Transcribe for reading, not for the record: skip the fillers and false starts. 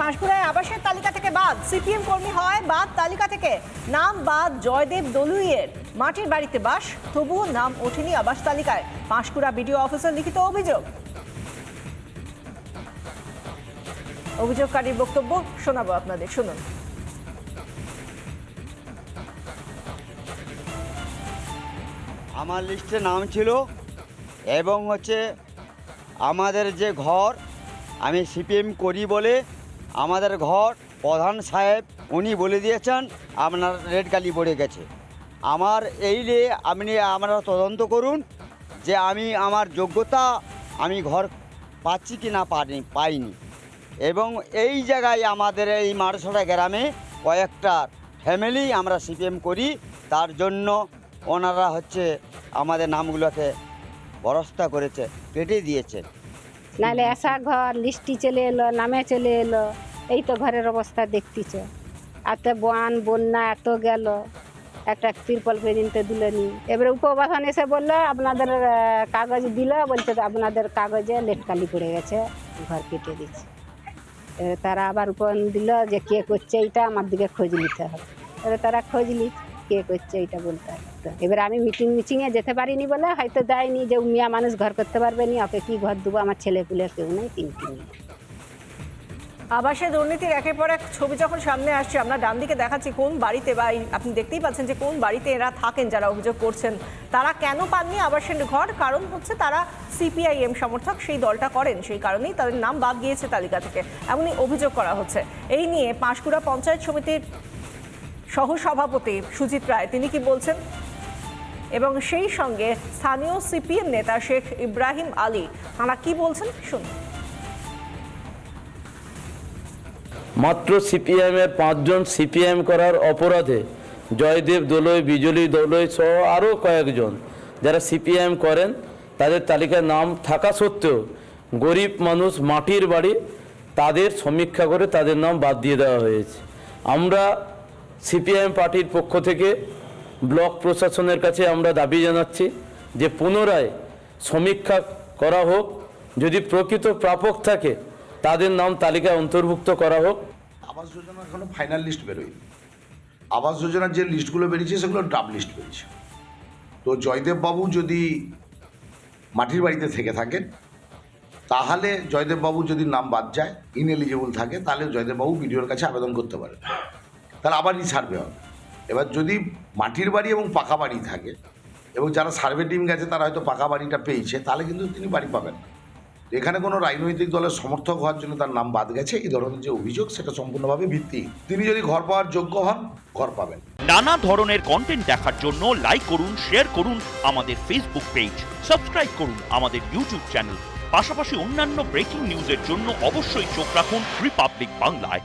পাঁশকুড়ায় আবাসের তালিকা থেকে বাদ, সিপিএম কর্মী হয় বাদ তালিকা থেকে। নাম বাদ জয়দেব দলুইয়ের, মাটির বাড়িতে বাস, তবুও নাম ওঠেনি আবাস তালিকায়। পাঁশকুড়া বিডিও অফিসের লিখিত অভিযোগ। অভিযোগকারীর বক্তব্য শোনাবো আপনাদের, শুনুন। আমার লিস্টে নাম ছিল এবং আমাদের যে ঘর, আমি সিপিএম করি বলে আমাদের ঘর প্রধান সাহেব উনি বলে দিয়েছেন আপনার রেড কালি পড়ে গেছে। আমার এই নিয়ে আমরা তদন্ত করুন যে আমি আমার যোগ্যতা আমি ঘর পাচ্ছি কি না পাইনি। এবং এই জায়গায় আমাদের এই মারসড়া গ্রামে কয়েকটা ফ্যামিলি আমরা সিপিএম করি, তার জন্য ওনারা আমাদের নামগুলোকে বরস্তা করেছে, কেটে দিয়েছে। নাহলে এসা ঘর লিস্টি চলে এলো, নামে চলে এলো, এই তো ঘরের অবস্থা দেখতেছ। এত বন্যা এত গেল, একটা তিরপল পর্যন্ত দিলনি। এবারে উপবাসন এসে বললো আপনাদের কাগজ দিল, বলছে আপনাদের কাগজে লেটকালি পড়ে গেছে, ঘর কেটে দিচ্ছে। তারা আবার উপন দিল যে কে করছে এইটা, আমার দিকে খোঁজ নিতে হবে। এবারে তারা খোঁজ নি কে করছে এইটা বলতে হবে। এবার আমি মিটিংয়ে যেতে পারিনি বলে হয়তো দেয়নি, যে মিয়া মানুষ ঘর করতে পারবে নি, ওকে কি ঘর দেবো, আমার ছেলে পুলের কেউ নেই, তিনটি নেই। আবাসে দুর্নীতির একের পর এক ছবি যখন সামনে আসছে, আমরা ডান দিকে দেখাচ্ছি কোন বাড়িতে, বা আপনি দেখতেই পাচ্ছেন যে কোন বাড়িতে এরা থাকেন যারা অভিযোগ করছেন। তারা কেন পাননি আবাসের ঘর? কারণ তারা সিপিআইএম সমর্থক, সেই দলটা করেন, সেই কারণেই তাদের নাম বাদ গিয়েছে তালিকা থেকে, এমনই অভিযোগ করা হচ্ছে। এই নিয়ে পাঁশকুড়া পঞ্চায়েত সমিতির সহসভাপতি সুজিত রায় তিনি কি বলছেন, এবং সেই সঙ্গে স্থানীয় সিপিএম নেতা শেখ ইব্রাহিম আলী তারা কি বলছেন, শুনুন। মাত্র সিপিএমের 5 জন সিপিএম করার অপরাধে জয়দেব দলুই, বিজলি দলুই সহ আরও কয়েকজন যারা সিপিএম করেন, তাদের তালিকায় নাম থাকা সত্ত্বেও গরিব মানুষ, মাটির বাড়ি, তাদের সমীক্ষা করে তাদের নাম বাদ দিয়ে দেওয়া হয়েছে। আমরা সিপিএম পার্টির পক্ষ থেকে ব্লক প্রশাসনের কাছে আমরা দাবি জানাচ্ছি যে পুনরায় সমীক্ষা করা হোক, যদি প্রকৃত প্রাপক থাকে তাদের নাম তালিকায় অন্তর্ভুক্ত করা হোক। আবাস যোজনা এখনো ফাইনাল লিস্ট বেরোয়নি। আবাস যোজনার যে লিস্টগুলো বেরিয়েছে সেগুলো ড্রাফট লিস্ট বেরিয়েছে। তো জয়দেব বাবু যদি মাটির বাড়িতে থেকে থাকেন, তাহলে জয়দেব বাবু যদি নাম বাদ যায়, ইনএলিজিবল থাকে, তাহলে জয়দেব বাবু বিডিওর কাছে আবেদন করতে পারেন, তাহলে আবার সার্ভে হবে। এবার যদি মাটির বাড়ি এবং পাকা বাড়ি থাকে, এবং যারা সার্ভে টিম গেছে তারা হয়তো পাকা বাড়িটা পেয়েছে, তাহলে কিন্তু তিনি বাড়ি পাবেন না। এখানে কোনো রাজনৈতিক দলের সমর্থক হওয়ার জন্য তার নাম বাদ গেছে, এই ধরনের যে অভিযোগ সেটা সম্পূর্ণভাবে ভিত্তিহীন। তিনি যদি ঘর পাওয়ার যোগ্য হন, ঘর পাবেন। নানা ধরনের কন্টেন্ট দেখার জন্য লাইক করুন, শেয়ার করুন আমাদের ফেসবুক পেজ, সাবস্ক্রাইব করুন আমাদের ইউটিউব চ্যানেল। পাশাপাশি অন্যান্য ব্রেকিং নিউজের জন্য অবশ্যই চোখ রাখুন রিপাবলিক বাংলায়।